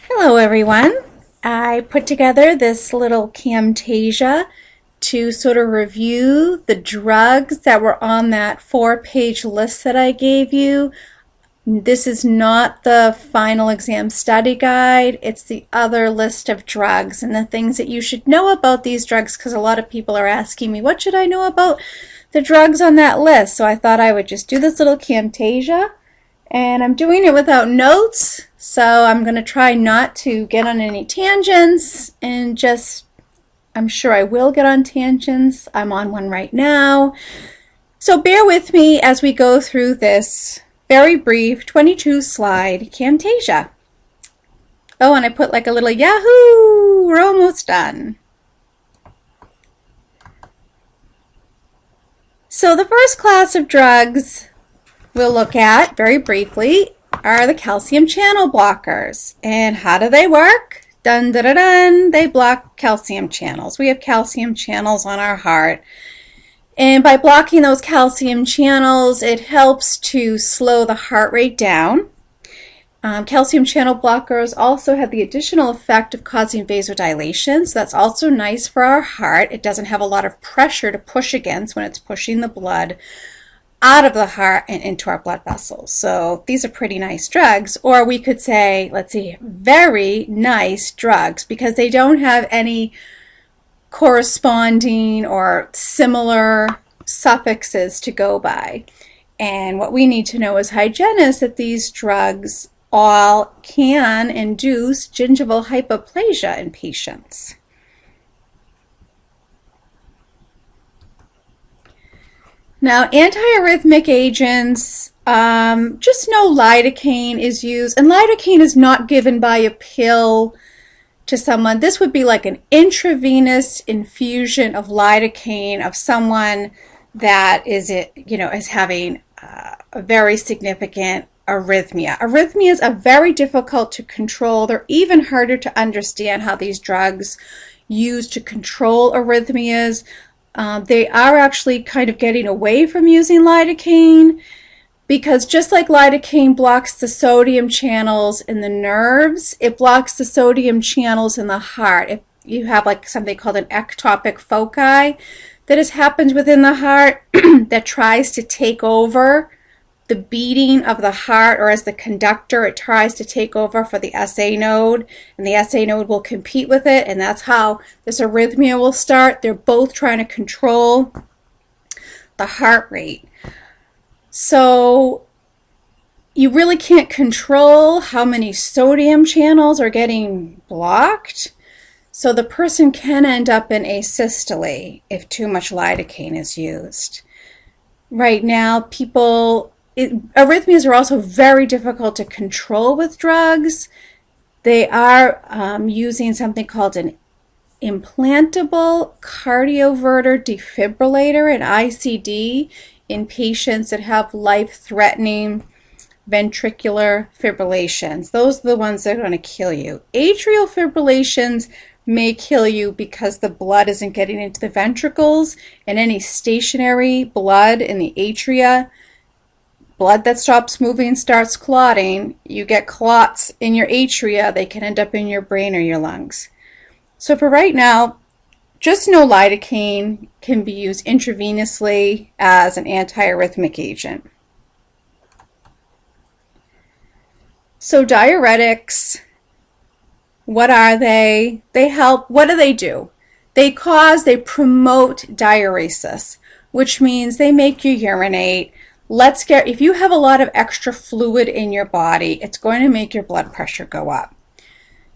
Hello everyone. I put together this little Camtasia to sort of review the drugs that were on that 4-page list that I gave you. This is not the final exam study guide. It's the other list of drugs and the things that you should know about these drugs, because a lot of people are asking me, what should I know about the drugs on that list? So I thought I would just do this little Camtasia. And I'm doing it without notes, so I'm going to try not to get on any tangents and I'm sure I will get on tangents. I'm on one right now. So bear with me as we go through this very brief 22-slide Camtasia. Oh, and I put like a little Yahoo! We're almost done. So the first class of drugs we'll look at very briefly are the calcium channel blockers. And how do they work? Dun, dun, dun, dun. They block calcium channels. We have calcium channels on our heart. And by blocking those calcium channels, it helps to slow the heart rate down. Calcium channel blockers also have the additional effect of causing vasodilation, so that's also nice for our heart. It doesn't have a lot of pressure to push against when it's pushing the blood out of the heart and into our blood vessels. So these are pretty nice drugs, or we could say, let's see, very nice drugs, because they don't have any corresponding or similar suffixes to go by. And what we need to know as hygienists that these drugs all can induce gingival hypoplasia in patients. Now, antiarrhythmic agents, just know lidocaine is used, and lidocaine is not given by a pill to someone. This would be like an intravenous infusion of lidocaine of someone that is having a very significant arrhythmia. Arrhythmias are very difficult to control. They're even harder to understand how these drugs used to control arrhythmias. They are actually kind of getting away from using lidocaine, because just like lidocaine blocks the sodium channels in the nerves, it blocks the sodium channels in the heart. If you have like something called an ectopic foci that has happened within the heart that tries to take over the beating of the heart, or as the conductor, it tries to take over for the SA node, and the SA node will compete with it, and that's how this arrhythmia will start. They're both trying to control the heart rate. So you really can't control how many sodium channels are getting blocked. So the person can end up in asystole if too much lidocaine is used. Right now, arrhythmias are also very difficult to control with drugs. They are using something called an implantable cardioverter defibrillator, an ICD, in patients that have life-threatening ventricular fibrillations. Those are the ones that are going to kill you. Atrial fibrillations may kill you because the blood isn't getting into the ventricles, and any stationary blood in the atria, blood that stops moving starts clotting. You get clots in your atria, they can end up in your brain or your lungs. So for right now, just know lidocaine can be used intravenously as an antiarrhythmic agent. So diuretics, what are they? They help. What do? They promote diuresis, which means they make you urinate. If you have a lot of extra fluid in your body, it's going to make your blood pressure go up.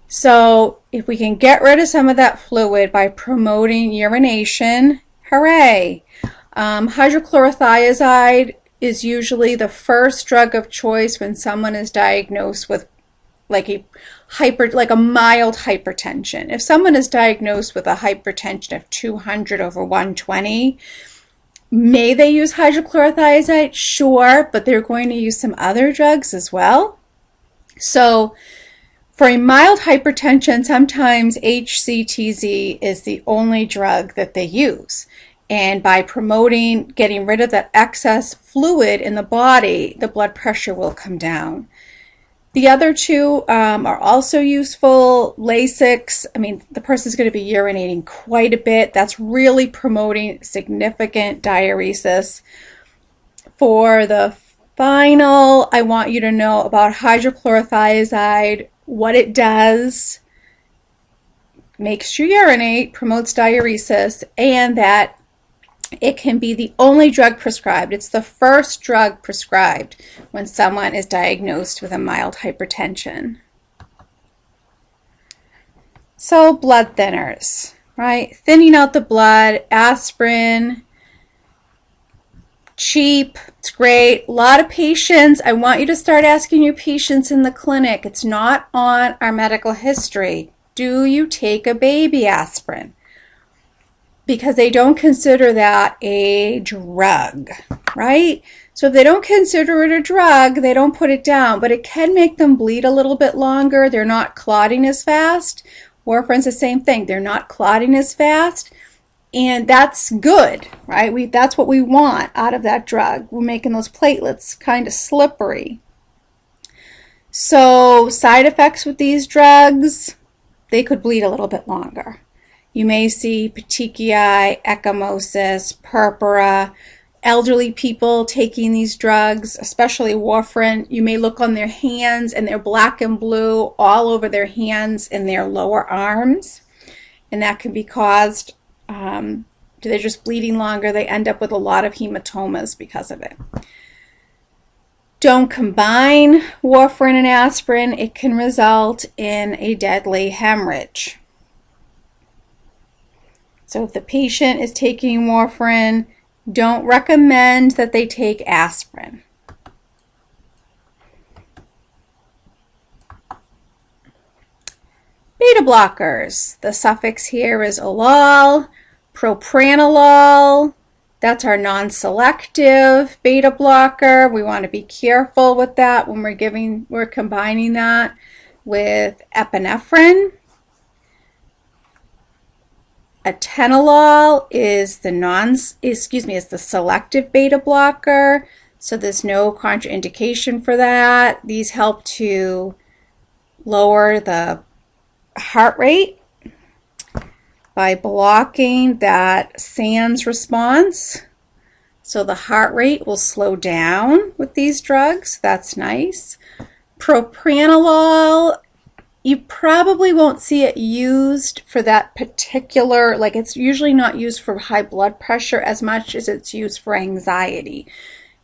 So if we can get rid of some of that fluid by promoting urination, hooray. Hydrochlorothiazide is usually the first drug of choice when someone is diagnosed with like a mild hypertension. If someone is diagnosed with a hypertension of 200 over 120, may they use hydrochlorothiazide? Sure, but they're going to use some other drugs as well. So for a mild hypertension, sometimes HCTZ is the only drug that they use. And by promoting getting rid of that excess fluid in the body, the blood pressure will come down. The other two are also useful. Lasix, I mean, the person's going to be urinating quite a bit. That's really promoting significant diuresis. For the final, I want you to know about hydrochlorothiazide, what it does, makes you urinate, promotes diuresis, and that it can be the only drug prescribed. It's the first drug prescribed when someone is diagnosed with a mild hypertension. So blood thinners, right? Thinning out the blood, aspirin, cheap, it's great. A lot of patients, I want you to start asking your patients in the clinic. It's not on our medical history. Do you take a baby aspirin? Because they don't consider that a drug, right? So if they don't consider it a drug, they don't put it down, but it can make them bleed a little bit longer. They're not clotting as fast. Warfarin's the same thing. They're not clotting as fast, and that's good, right? That's what we want out of that drug. We're making those platelets kind of slippery. So side effects with these drugs, they could bleed a little bit longer. You may see petechiae, ecchymosis, purpura. Elderly people taking these drugs, especially warfarin, you may look on their hands and they're black and blue all over their hands and their lower arms. And that can be caused, they're just bleeding longer. They end up with a lot of hematomas because of it. Don't combine warfarin and aspirin. It can result in a deadly hemorrhage. So if the patient is taking warfarin, don't recommend that they take aspirin. Beta blockers. The suffix here is olol, propranolol. That's our non-selective beta blocker. We want to be careful with that when we're combining that with epinephrine. Atenolol is the selective beta blocker, so there's no contraindication for that. These help to lower the heart rate by blocking that SANS response. So the heart rate will slow down with these drugs. That's nice. Propranolol, you probably won't see it used for that particular, like it's usually not used for high blood pressure as much as it's used for anxiety.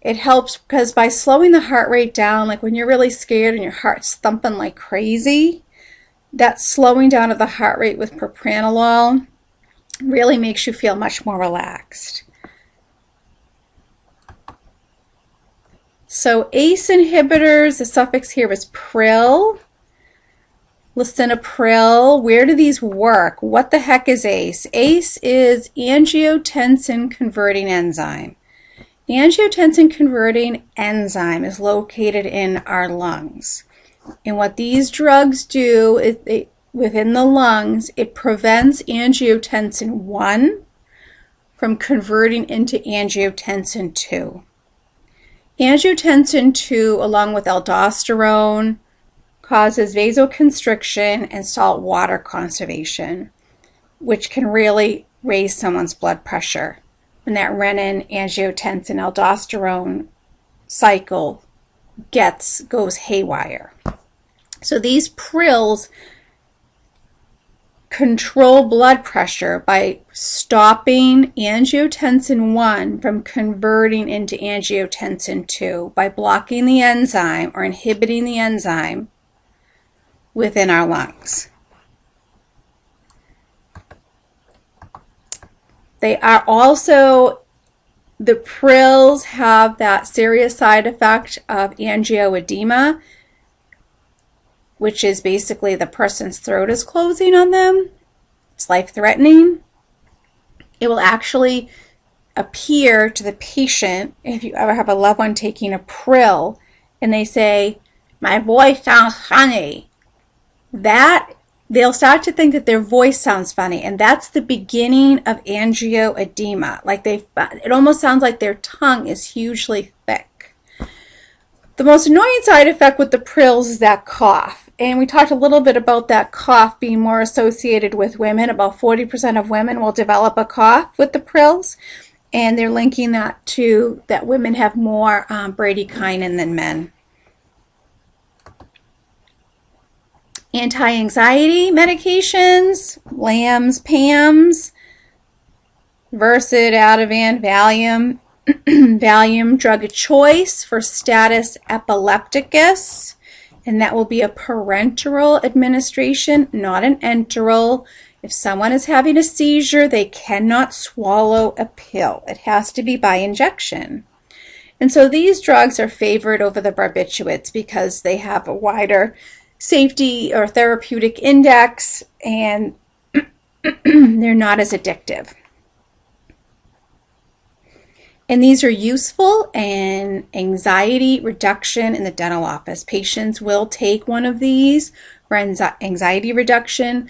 It helps because by slowing the heart rate down, like when you're really scared and your heart's thumping like crazy, that slowing down of the heart rate with propranolol really makes you feel much more relaxed. So ACE inhibitors, the suffix here is pril. Lisinopril, where do these work? What the heck is ACE? ACE is angiotensin converting enzyme. Angiotensin converting enzyme is located in our lungs. And what these drugs do is within the lungs, it prevents angiotensin 1 from converting into angiotensin 2. Angiotensin 2, along with aldosterone, causes vasoconstriction and salt water conservation, which can really raise someone's blood pressure when that renin, angiotensin, aldosterone cycle goes haywire. So these prils control blood pressure by stopping angiotensin 1 from converting into angiotensin 2 by blocking the enzyme or inhibiting the enzyme within our lungs. They are also, the prils have that serious side effect of angioedema, which is basically the person's throat is closing on them. It's life-threatening. It will actually appear to the patient, if you ever have a loved one taking a pril, and they say, "My voice sounds funny," that they'll start to think that their voice sounds funny, and that's the beginning of angioedema. Like it almost sounds like their tongue is hugely thick. The most annoying side effect with the prils is that cough. And we talked a little bit about that cough being more associated with women. About 40% of women will develop a cough with the prils. And they're linking that to that women have more bradykinin than men. Anti-anxiety medications, LAMs, PAMs, Versed, Ativan, Valium. Valium, drug of choice for status epilepticus, and that will be a parenteral administration, not an enteral. If someone is having a seizure, they cannot swallow a pill. It has to be by injection. And so these drugs are favored over the barbiturates because they have a wider safety or therapeutic index, and they're not as addictive. And these are useful in anxiety reduction in the dental office. Patients will take one of these for anxiety reduction.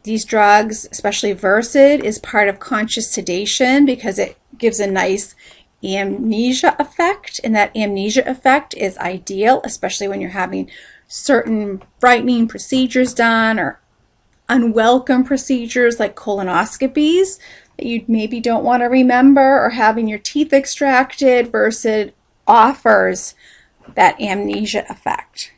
These drugs, especially Versed, is part of conscious sedation because it gives a nice amnesia effect, and that amnesia effect is ideal, especially when you're having certain frightening procedures done or unwelcome procedures like colonoscopies that you maybe don't want to remember, or having your teeth extracted. Versed offers that amnesia effect.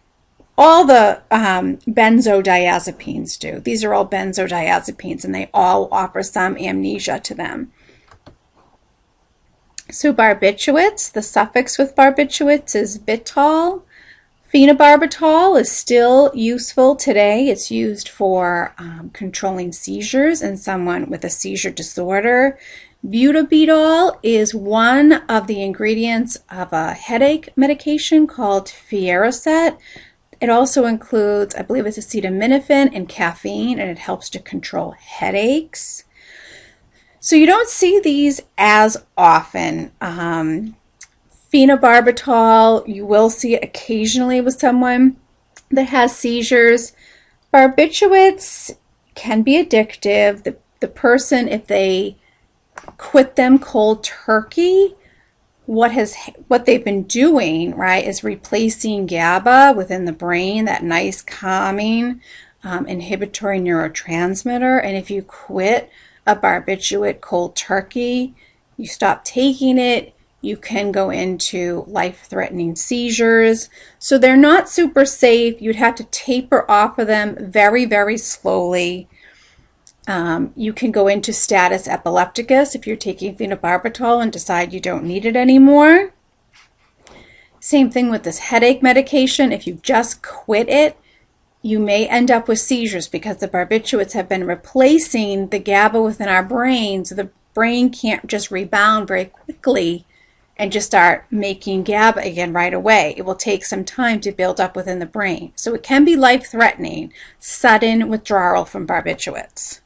All the benzodiazepines do. These are all benzodiazepines, and they all offer some amnesia to them. So barbiturates, the suffix with barbiturates is bital. Phenobarbital is still useful today. It's used for controlling seizures in someone with a seizure disorder. Butabidol is one of the ingredients of a headache medication called Fioricet. It also includes, I believe it's acetaminophen and caffeine, and it helps to control headaches. So you don't see these as often. Phenobarbital, you will see it occasionally with someone that has seizures. Barbiturates can be addictive. The person, if they quit them cold turkey, what they've been doing, right, is replacing GABA within the brain, that nice calming inhibitory neurotransmitter. And if you quit a barbiturate cold turkey, you stop taking it, you can go into life-threatening seizures. So they're not super safe. You'd have to taper off of them very, very slowly. You can go into status epilepticus if you're taking phenobarbital and decide you don't need it anymore. Same thing with this headache medication. If you just quit it, you may end up with seizures because the barbiturates have been replacing the GABA within our brain, so the brain can't just rebound very quickly and just start making GABA again right away. It will take some time to build up within the brain. So it can be life-threatening, sudden withdrawal from barbiturates.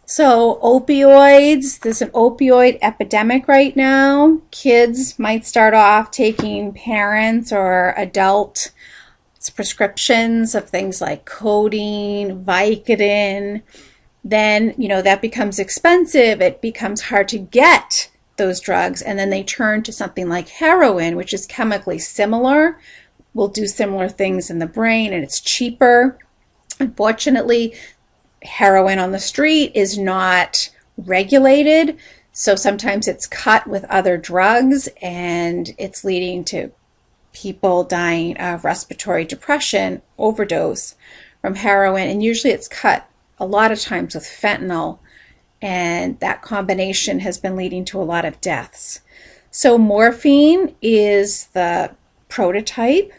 So opioids, there's an opioid epidemic right now. Kids might start off taking parents or adult prescriptions of things like codeine, Vicodin. Then, that becomes expensive. It becomes hard to get those drugs. And then they turn to something like heroin, which is chemically similar, will do similar things in the brain, and it's cheaper. Unfortunately, heroin on the street is not regulated. So sometimes it's cut with other drugs, and it's leading to people dying of respiratory depression, overdose from heroin. And usually it's cut a lot of times with fentanyl, and that combination has been leading to a lot of deaths. So morphine is the prototype.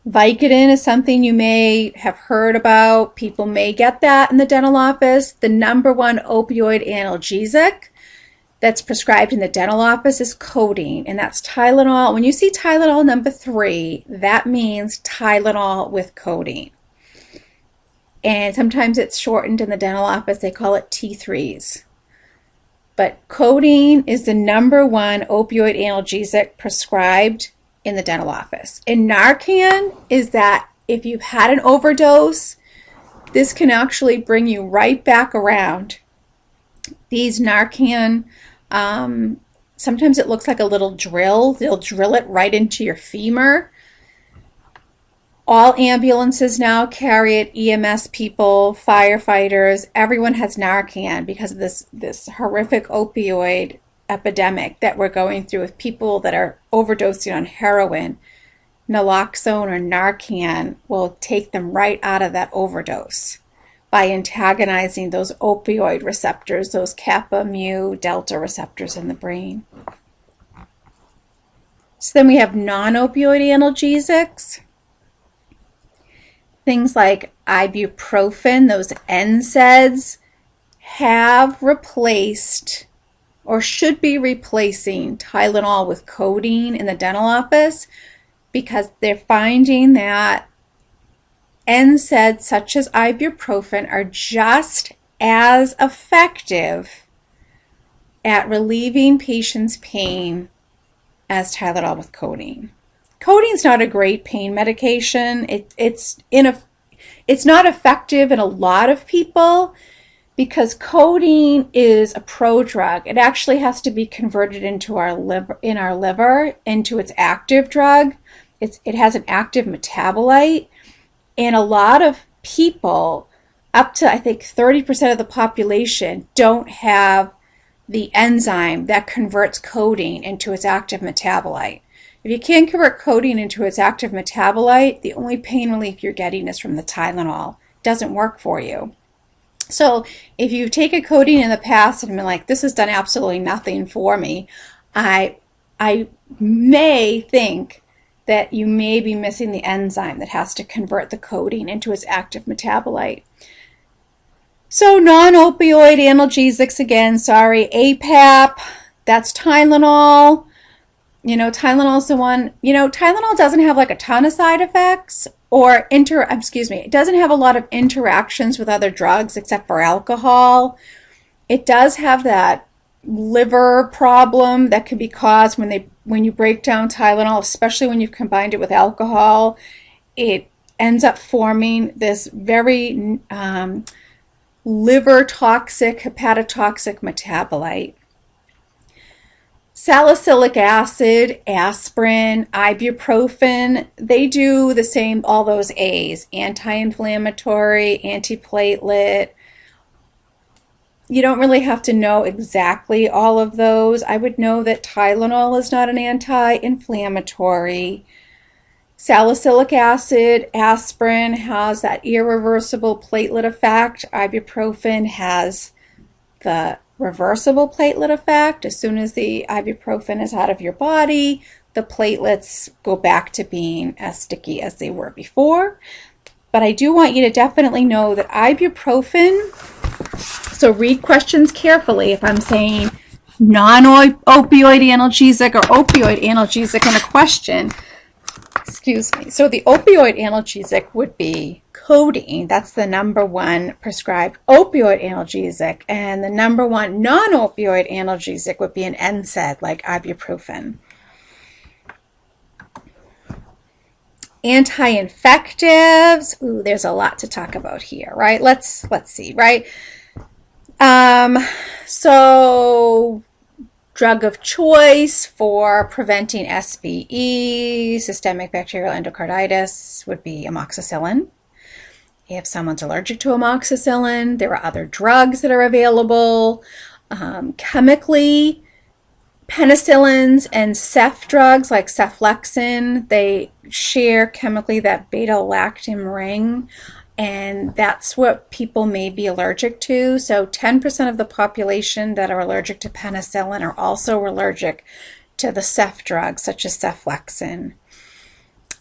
Vicodin is something you may have heard about. People may get that in the dental office. The number one opioid analgesic that's prescribed in the dental office is codeine, and that's Tylenol. When you see Tylenol number 3, that means Tylenol with codeine. And sometimes it's shortened in the dental office. They call it T3s. But codeine is the number one opioid analgesic prescribed in the dental office. And Narcan is that if you've had an overdose, this can actually bring you right back around. These Narcan Sometimes it looks like a little drill. They'll drill it right into your femur. All ambulances now carry it, EMS people, firefighters, everyone has Narcan because of this horrific opioid epidemic that we're going through with people that are overdosing on heroin. Naloxone or Narcan will take them right out of that overdose by antagonizing those opioid receptors, those kappa, mu, delta receptors in the brain. So then we have non-opioid analgesics. Things like ibuprofen, those NSAIDs, have replaced or should be replacing Tylenol with codeine in the dental office because they're finding that NSAIDs such as ibuprofen are just as effective at relieving patients' pain as Tylenol with codeine. Codeine's not a great pain medication. It's not effective in a lot of people because codeine is a prodrug. It actually has to be converted into our liver into its active drug. It has an active metabolite, and a lot of people, up to I think 30% of the population, don't have the enzyme that converts codeine into its active metabolite. If you can't convert codeine into its active metabolite, the only pain relief you're getting is from the Tylenol. It doesn't work for you. So if you've taken codeine in the past and been like, this has done absolutely nothing for me, I may think that you may be missing the enzyme that has to convert the codeine into its active metabolite. So non-opioid analgesics again, sorry, APAP, that's Tylenol. Tylenol's the one, Tylenol doesn't have like a ton of side effects it doesn't have a lot of interactions with other drugs except for alcohol. It does have that liver problem that can be caused when you break down Tylenol, especially when you've combined it with alcohol. It ends up forming this very liver toxic, hepatotoxic metabolite. Salicylic acid, aspirin, ibuprofen, they do the same, all those A's, anti-inflammatory, antiplatelet. You don't really have to know exactly all of those. I would know that Tylenol is not an anti-inflammatory. Salicylic acid, aspirin has that irreversible platelet effect. Ibuprofen has the reversible platelet effect. As soon as the ibuprofen is out of your body, the platelets go back to being as sticky as they were before. But I do want you to definitely know that ibuprofen, so read questions carefully if I'm saying non-opioid analgesic or opioid analgesic in a question. Excuse me. So the opioid analgesic would be codeine. That's the number one prescribed opioid analgesic. And the number one non-opioid analgesic would be an NSAID like ibuprofen. Anti-infectives. Ooh, there's a lot to talk about here, right? Let's see, right? So drug of choice for preventing SBE, systemic bacterial endocarditis, would be amoxicillin. If someone's allergic to amoxicillin, there are other drugs that are available. Chemically, penicillins and ceph drugs like cephalexin, they share chemically that beta-lactam ring, and that's what people may be allergic to. So 10% of the population that are allergic to penicillin are also allergic to the ceph drugs such as cephalexin.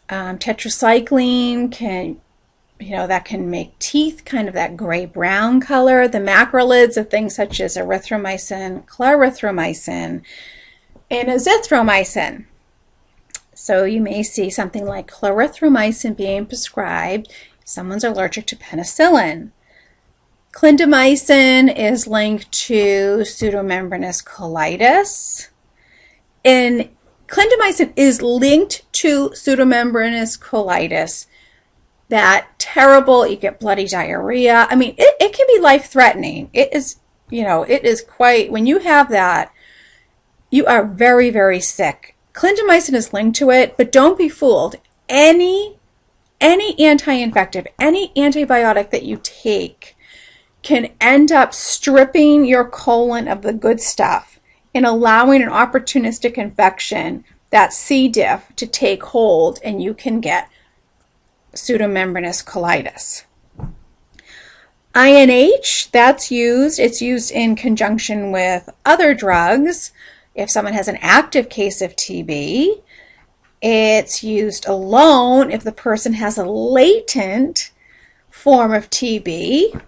Tetracycline can, that can make teeth kind of that gray-brown color. The macrolides of things such as erythromycin, clarithromycin, and azithromycin. So you may see something like clarithromycin being prescribed if someone's allergic to penicillin. Clindamycin is linked to pseudomembranous colitis. And clindamycin is linked to pseudomembranous colitis. That terrible, you get bloody diarrhea. I mean, it can be life-threatening. It is, it is quite, when you have that, you are very, very sick. Clindamycin is linked to it, but don't be fooled. Any anti-infective, any antibiotic that you take can end up stripping your colon of the good stuff and allowing an opportunistic infection, that C. diff, to take hold, and you can get pseudomembranous colitis. INH, that's used. It's used in conjunction with other drugs. If someone has an active case of TB, it's used alone if the person has a latent form of TB.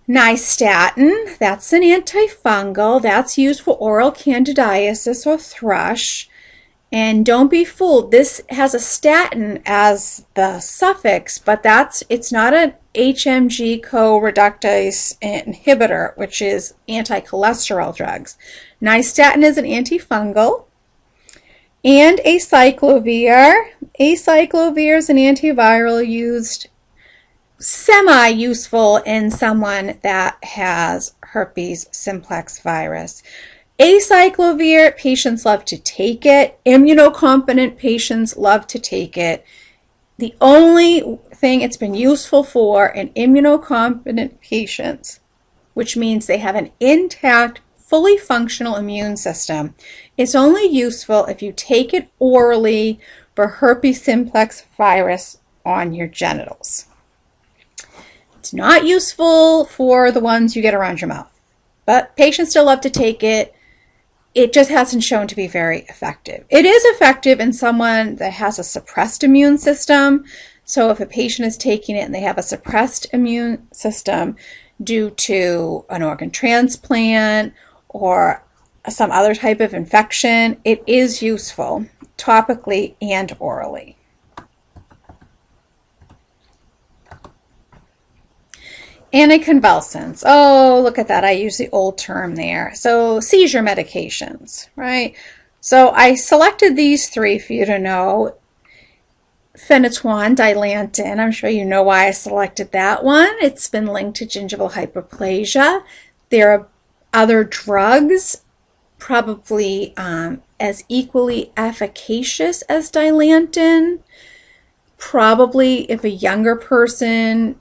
Nystatin, that's an antifungal. That's used for oral candidiasis or thrush. And don't be fooled, this has a statin as the suffix, but it's not an HMG co-reductase inhibitor, which is anti-cholesterol drugs. Nystatin is an antifungal. And acyclovir. Acyclovir is an antiviral used, semi-useful in someone that has herpes simplex virus. Acyclovir, patients love to take it. Immunocompetent patients love to take it. The only thing it's been useful for in immunocompetent patients, which means they have an intact, fully functional immune system, it's only useful if you take it orally for herpes simplex virus on your genitals. It's not useful for the ones you get around your mouth, but patients still love to take it. It just hasn't shown to be very effective. It is effective in someone that has a suppressed immune system. So if a patient is taking it and they have a suppressed immune system due to an organ transplant or some other type of infection, it is useful topically and orally. Anticonvulsants. Oh, look at that. I use the old term there. So seizure medications, right? So I selected these three for you to know. Phenytoin, Dilantin. I'm sure you know why I selected that one. It's been linked to gingival hyperplasia. There are other drugs probably as equally efficacious as Dilantin. Probably if a younger person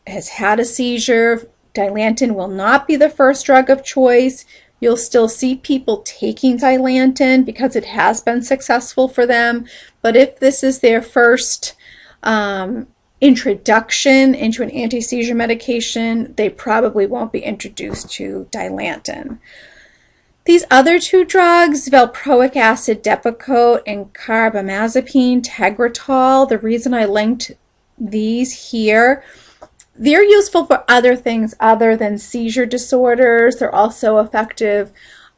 has had a seizure, Dilantin will not be the first drug of choice. You'll still see people taking Dilantin because it has been successful for them. But if this is their first introduction into an anti-seizure medication, they probably won't be introduced to Dilantin. These other two drugs, valproic acid Depakote and carbamazepine Tegretol, the reason I linked these here, they're useful for other things other than seizure disorders. They're also effective.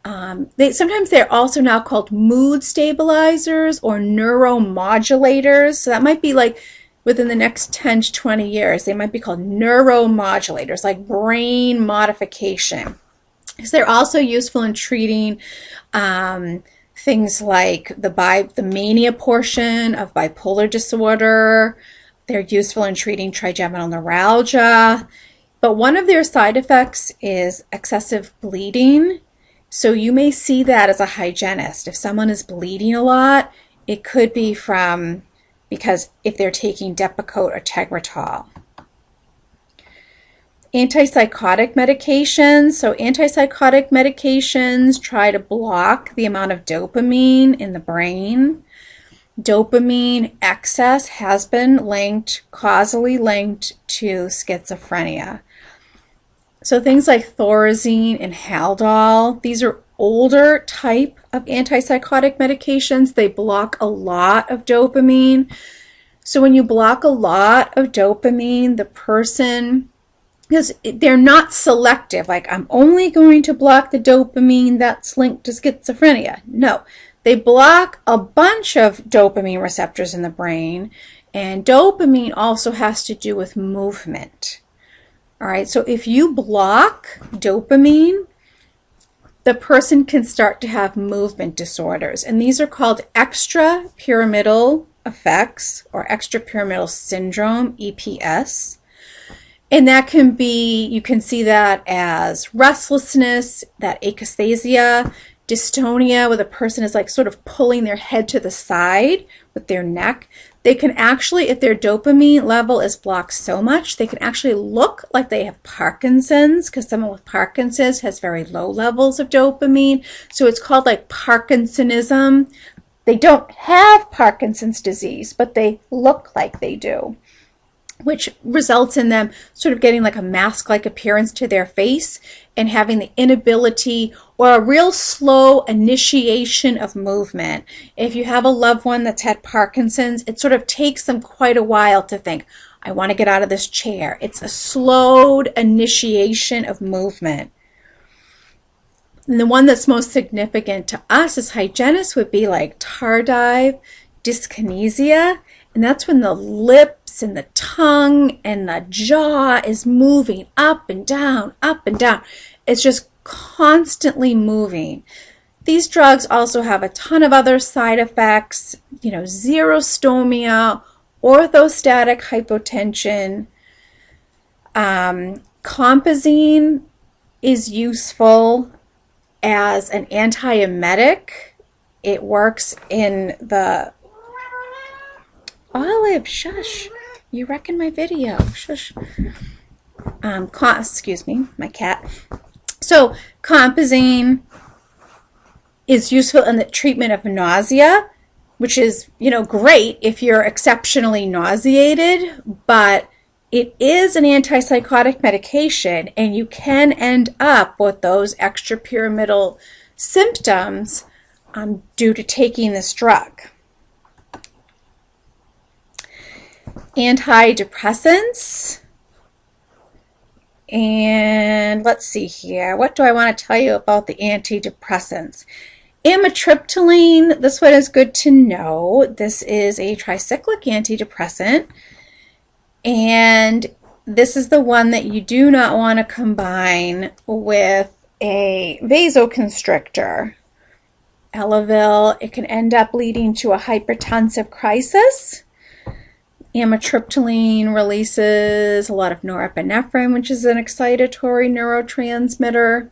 Sometimes they're also now called mood stabilizers or neuromodulators. So that might be like within the next 10 to 20 years, they might be called neuromodulators, like brain modification. Because they're also useful in treating things like the mania portion of bipolar disorder. They're useful in treating trigeminal neuralgia, but one of their side effects is excessive bleeding. So you may see that as a hygienist. If someone is bleeding a lot, it could be because if they're taking Depakote or Tegretol. Antipsychotic medications. So antipsychotic medications try to block the amount of dopamine in the brain. Dopamine excess has been causally linked to schizophrenia. So things like Thorazine and Haldol, these are older type of antipsychotic medications. They block a lot of dopamine. So when you block a lot of dopamine, the person, because they're not selective, like I'm only going to block the dopamine that's linked to schizophrenia. No. They block a bunch of dopamine receptors in the brain, and dopamine also has to do with movement. All right, so if you block dopamine, the person can start to have movement disorders, and these are called extrapyramidal effects or extrapyramidal syndrome, EPS. And that can be, you can see that as restlessness, that akathisia dystonia, where the person is like sort of pulling their head to the side with their neck. They can actually, if their dopamine level is blocked so much, they can actually look like they have Parkinson's, because someone with Parkinson's has very low levels of dopamine. So it's called like Parkinsonism. They don't have Parkinson's disease, but they look like they do, which results in them sort of getting like a mask-like appearance to their face and having the inability or a real slow initiation of movement. If you have a loved one that's had Parkinson's, it sort of takes them quite a while to think, I want to get out of this chair. It's a slowed initiation of movement. And the one that's most significant to us as hygienists would be like tardive dyskinesia. And that's when the lips and the tongue and the jaw is moving up and down, up and down. It's just constantly moving. These drugs also have a ton of other side effects, xerostomia, orthostatic hypotension. Compazine is useful as an antiemetic. It works in the Olive, shush. You wrecking my video. Shush. Excuse me, my cat. So compazine is useful in the treatment of nausea, which is, great if you're exceptionally nauseated, but it is an antipsychotic medication, and you can end up with those extrapyramidal symptoms due to taking this drug. Antidepressants. And let's see here. What do I want to tell you about the antidepressants? Amitriptyline, this one is good to know. This is a tricyclic antidepressant. And this is the one that you do not want to combine with a vasoconstrictor. Elavil, it can end up leading to a hypertensive crisis. Amitriptyline releases a lot of norepinephrine, which is an excitatory neurotransmitter.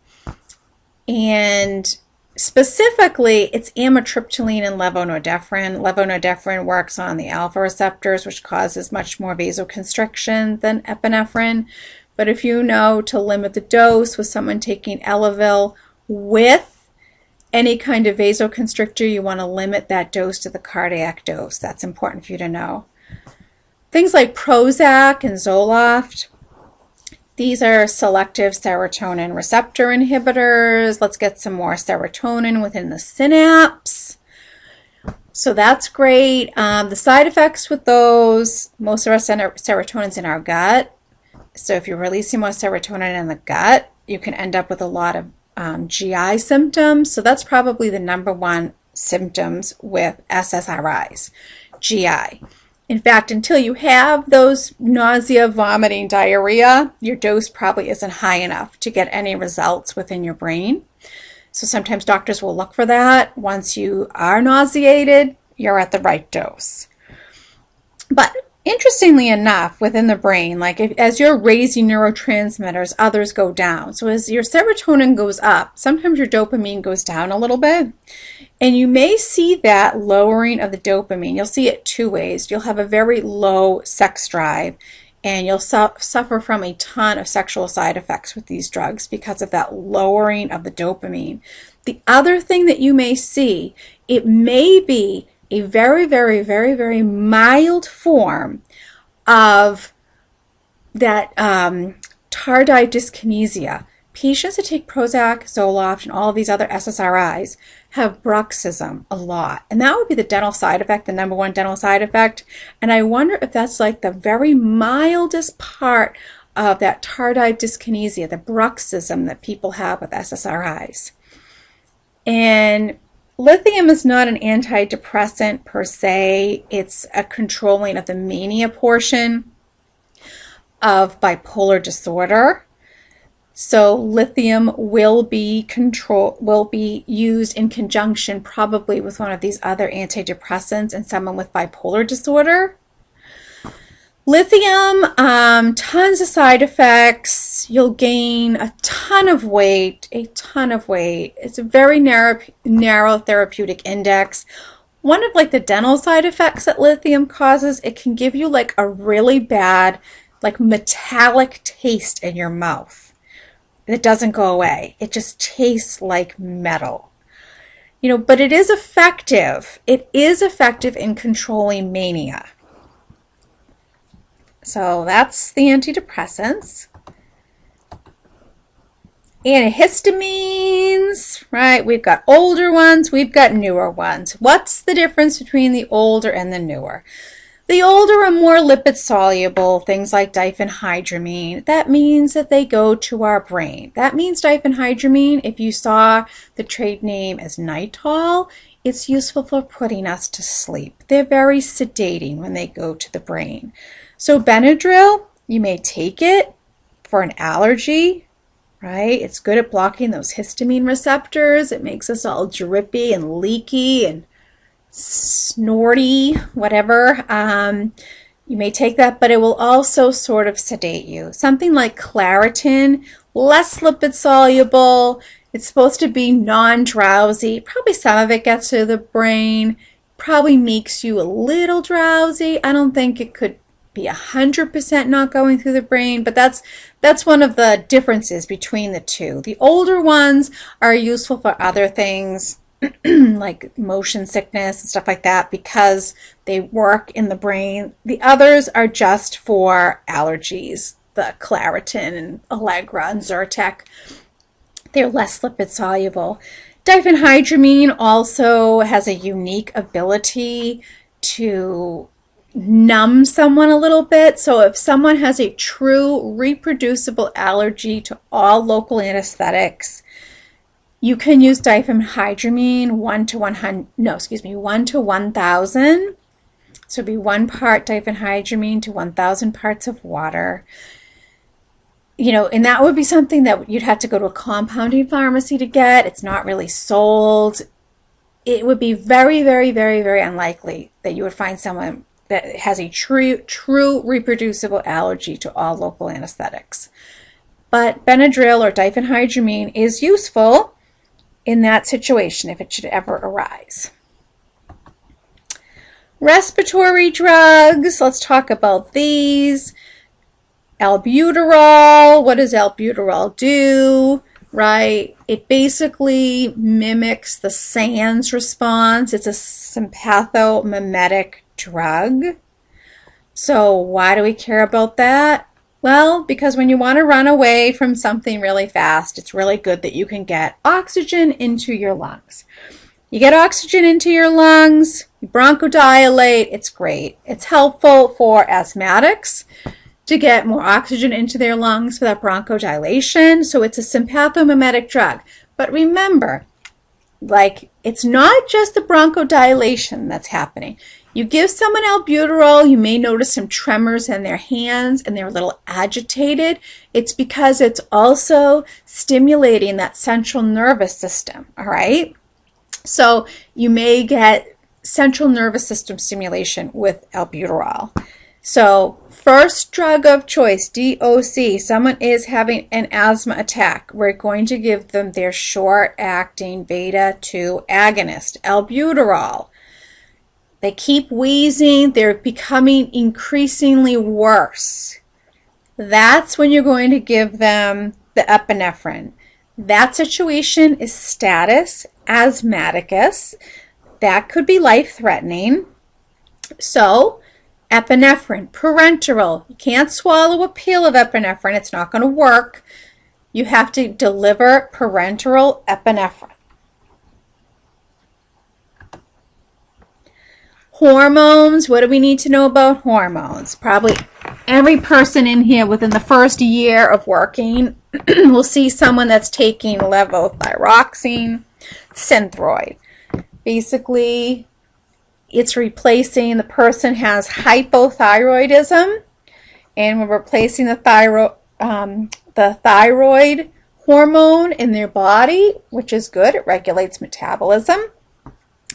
And specifically, it's amitriptyline and levonorepinephrine. Levonorepinephrine works on the alpha receptors, which causes much more vasoconstriction than epinephrine. But if you know to limit the dose with someone taking Elavil with any kind of vasoconstrictor, you want to limit that dose to the cardiac dose. That's important for you to know. Things like Prozac and Zoloft, these are selective serotonin receptor inhibitors. Let's get some more serotonin within the synapse. So that's great. The side effects with those, most of our serotonin's in our gut. So if you're releasing more serotonin in the gut, you can end up with a lot of GI symptoms. So that's probably the number one symptoms with SSRIs, GI. In fact, until you have those nausea, vomiting, diarrhea, your dose probably isn't high enough to get any results within your brain. So sometimes doctors will look for that. Once you are nauseated, you're at the right dose. But interestingly enough, within the brain, as you're raising neurotransmitters, others go down. So as your serotonin goes up, sometimes your dopamine goes down a little bit. And you may see that lowering of the dopamine. You'll see it two ways. You'll have a very low sex drive, and you'll suffer from a ton of sexual side effects with these drugs because of that lowering of the dopamine. The other thing that you may see, it may be a very, very, very, very mild form of that tardive dyskinesia. Patients that take Prozac, Zoloft, and all of these other SSRIs have bruxism a lot. And that would be the dental side effect, the number one dental side effect. And I wonder if that's like the very mildest part of that tardive dyskinesia, the bruxism that people have with SSRIs. And lithium is not an antidepressant per se. It's a controlling of the mania portion of bipolar disorder. So lithium will be used in conjunction probably with one of these other antidepressants in someone with bipolar disorder. Lithium, tons of side effects. You'll gain a ton of weight, It's a very narrow therapeutic index. One of like the dental side effects that lithium causes, it can give you like a really bad, like metallic taste in your mouth. It doesn't go away. It just tastes like metal. But it is effective. It is effective in controlling mania. So that's the antidepressants. Antihistamines, right? We've got older ones, we've got newer ones. What's the difference between the older and the newer? The older are more lipid-soluble, things like diphenhydramine. That means that they go to our brain. That means diphenhydramine, if you saw the trade name as Nitol, it's useful for putting us to sleep. They're very sedating when they go to the brain. So Benadryl, you may take it for an allergy, right? It's good at blocking those histamine receptors. It makes us all drippy and leaky and snorty, whatever. You may take that, but it will also sort of sedate you. Something like Claritin, less lipid soluble. It's supposed to be non-drowsy. Probably some of it gets to the brain. Probably makes you a little drowsy. I don't think it could be 100% not going through the brain, but that's one of the differences between the two. The older ones are useful for other things like motion sickness and stuff like that because they work in the brain. The others are just for allergies, the Claritin and Allegra and Zyrtec. They're less lipid soluble. Diphenhydramine also has a unique ability to numb someone a little bit. So if someone has a true reproducible allergy to all local anesthetics, you can use diphenhydramine 1 to 1,000. So it'd be 1 part diphenhydramine to 1,000 parts of water. And that would be something that you'd have to go to a compounding pharmacy to get. It's not really sold. It would be very, very, very, very unlikely that you would find someone that has a true reproducible allergy to all local anesthetics. But Benadryl or diphenhydramine is useful in that situation if it should ever arise. Respiratory drugs, let's talk about these. Albuterol, what does albuterol do? Right? It basically mimics the SANS response. It's a sympathomimetic drug. So why do we care about that? Well, because when you want to run away from something really fast, it's really good that you can get oxygen into your lungs. You get oxygen into your lungs, you bronchodilate, it's great. It's helpful for asthmatics to get more oxygen into their lungs for that bronchodilation. So it's a sympathomimetic drug. But remember, it's not just the bronchodilation that's happening. You give someone albuterol, you may notice some tremors in their hands and they're a little agitated. It's because it's also stimulating that central nervous system, all right? So you may get central nervous system stimulation with albuterol. So first drug of choice, DOC, someone is having an asthma attack. We're going to give them their short-acting beta-2 agonist, albuterol. They keep wheezing. They're becoming increasingly worse. That's when you're going to give them the epinephrine. That situation is status asthmaticus. That could be life-threatening. So epinephrine, parenteral. You can't swallow a pill of epinephrine. It's not going to work. You have to deliver parenteral epinephrine. Hormones, what do we need to know about hormones? Probably every person in here within the first year of working will see someone that's taking levothyroxine, Synthroid. Basically, it's replacing, the person has hypothyroidism, and we're replacing the thyroid hormone in their body, which is good. It regulates metabolism.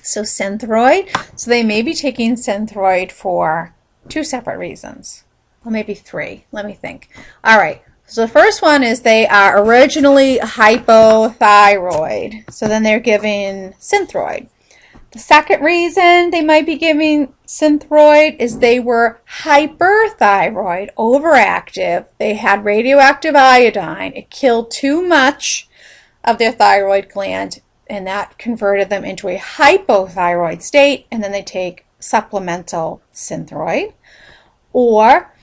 So Synthroid. So they may be taking Synthroid for 2 separate reasons. Well, maybe 3. Let me think. All right. So the first one is they are originally hypothyroid. So then they're given Synthroid. The second reason they might be giving Synthroid is they were hyperthyroid, overactive. They had radioactive iodine. It killed too much of their thyroid gland, and that converted them into a hypothyroid state, and then they take supplemental Synthroid. Or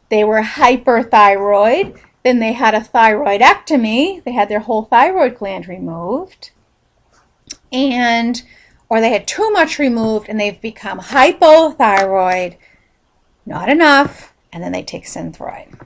they were hyperthyroid, then they had a thyroidectomy. They had their whole thyroid gland removed, or they had too much removed and they've become hypothyroid, not enough, and then they take Synthroid.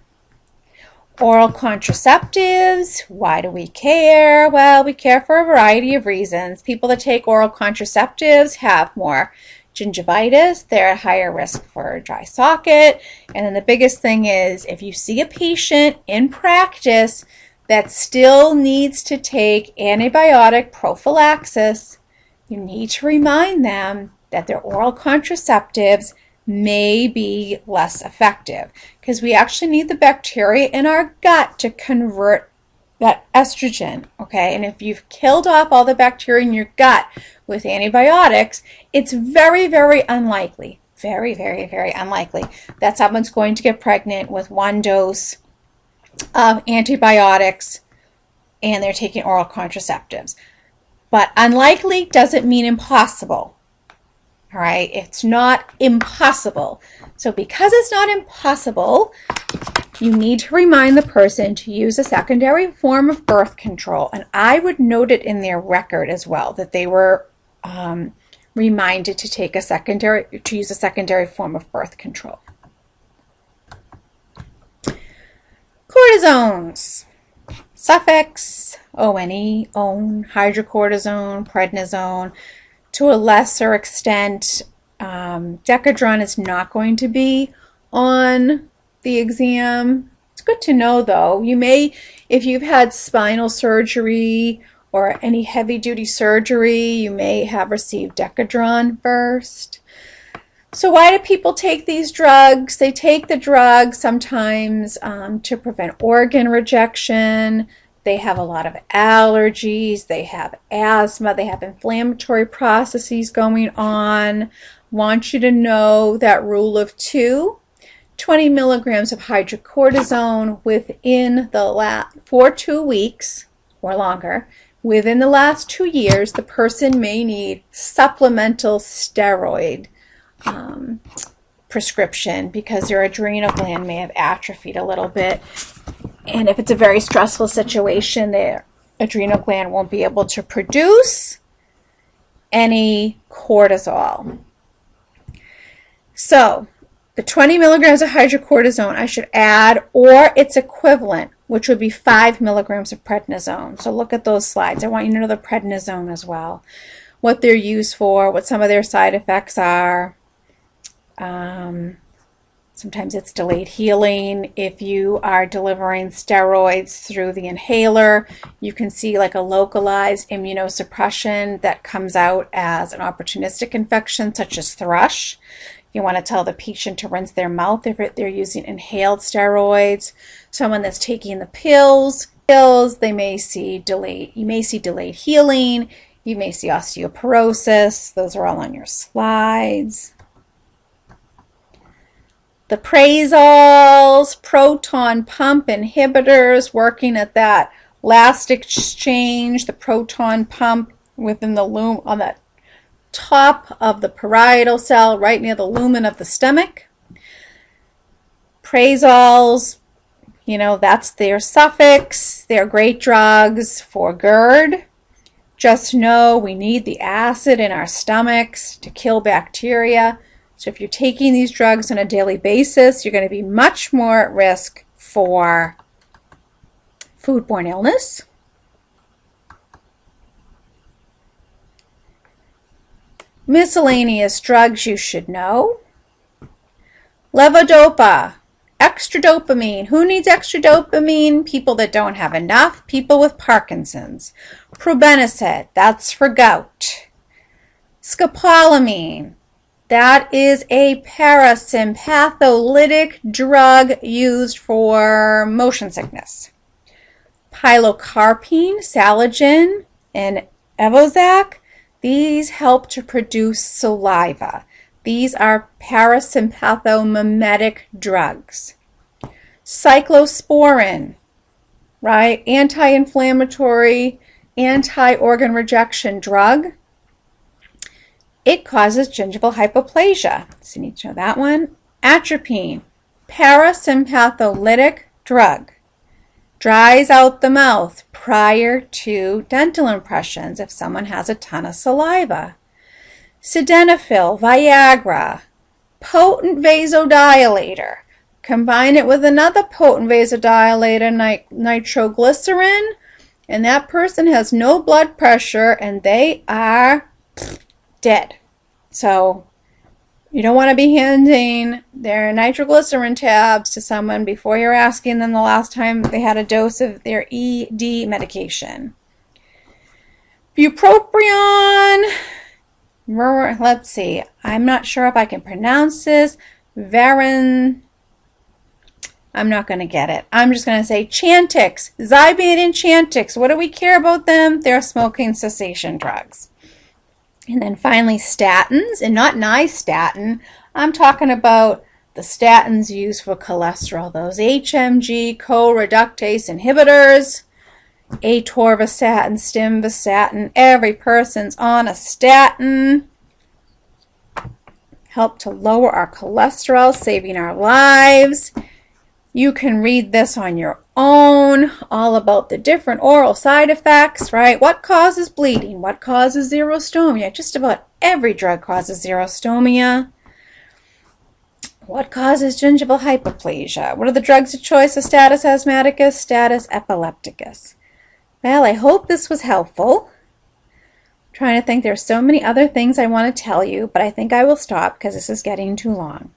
Oral contraceptives, why do we care? Well, we care for a variety of reasons. People that take oral contraceptives have more gingivitis, they're at higher risk for dry socket, and then the biggest thing is if you see a patient in practice that still needs to take antibiotic prophylaxis, you need to remind them that their oral contraceptives may be less effective because we actually need the bacteria in our gut to convert that estrogen, okay? And if you've killed off all the bacteria in your gut with antibiotics, it's very, very unlikely, very, very, very unlikely that someone's going to get pregnant with 1 dose of antibiotics and they're taking oral contraceptives. But unlikely doesn't mean impossible. All right, it's not impossible. So because it's not impossible, you need to remind the person to use a secondary form of birth control. And I would note it in their record as well that they were reminded to use a secondary form of birth control. Cortisones. Suffix, ONE, own, hydrocortisone, prednisone. To a lesser extent, Decadron is not going to be on the exam. It's good to know though. You may, if you've had spinal surgery or any heavy-duty surgery, you may have received Decadron first. So why do people take these drugs? They take the drug sometimes to prevent organ rejection. They have a lot of allergies. They have asthma. They have inflammatory processes going on. Want you to know that rule of 2, 20 milligrams of hydrocortisone for 2 weeks or longer. Within the last 2 years, the person may need supplemental steroid prescription because their adrenal gland may have atrophied a little bit. And if it's a very stressful situation, their adrenal gland won't be able to produce any cortisol. So the 20 milligrams of hydrocortisone I should add, or its equivalent, which would be 5 milligrams of prednisone. So look at those slides. I want you to know the prednisone as well, what they're used for, what some of their side effects are. Sometimes it's delayed healing. If you are delivering steroids through the inhaler, you can see like a localized immunosuppression that comes out as an opportunistic infection, such as thrush. You want to tell the patient to rinse their mouth if they're using inhaled steroids. Someone that's taking the pills, they may see delayed healing. You may see osteoporosis. Those are all on your slides. The prazoles, proton pump inhibitors, working at that last exchange, the proton pump within the lumen on the top of the parietal cell, right near the lumen of the stomach. Prazoles, that's their suffix. They're great drugs for GERD. Just know we need the acid in our stomachs to kill bacteria. So if you're taking these drugs on a daily basis, you're going to be much more at risk for foodborne illness. Miscellaneous drugs you should know. Levodopa, extra dopamine. Who needs extra dopamine? People that don't have enough. People with Parkinson's. Probenecid, that's for gout. Scopolamine, That is a parasympatholytic drug used for motion sickness. Pilocarpine, Saligen, and Evozac, these help to produce saliva. These are parasympathomimetic drugs. Cyclosporin, right? Anti-inflammatory, anti-organ rejection drug. It causes gingival hypoplasia. So you need to know that one. Atropine, parasympatholytic drug. Dries out the mouth prior to dental impressions if someone has a ton of saliva. Sildenafil, Viagra, potent vasodilator. Combine it with another potent vasodilator, nitroglycerin, and that person has no blood pressure and they are dead. So you don't want to be handing their nitroglycerin tabs to someone before you're asking them the last time they had a dose of their ED medication. Bupropion, let's see, I'm not sure if I can pronounce this. I'm not going to get it. I'm just going to say Chantix, Zyban and Chantix. What do we care about them? They're smoking cessation drugs. And then finally statins, and not nystatin. I'm talking about the statins used for cholesterol, those HMG co-reductase inhibitors, atorvastatin, simvastatin. Every person's on a statin. Help to lower our cholesterol, saving our lives. You can read this on your own, all about the different oral side effects, right? What causes bleeding? What causes xerostomia? Just about every drug causes xerostomia. What causes gingival hypoplasia? What are the drugs of choice of status asthmaticus, status epilepticus? Well, I hope this was helpful. I'm trying to think, there's so many other things I want to tell you, but I think I will stop because this is getting too long.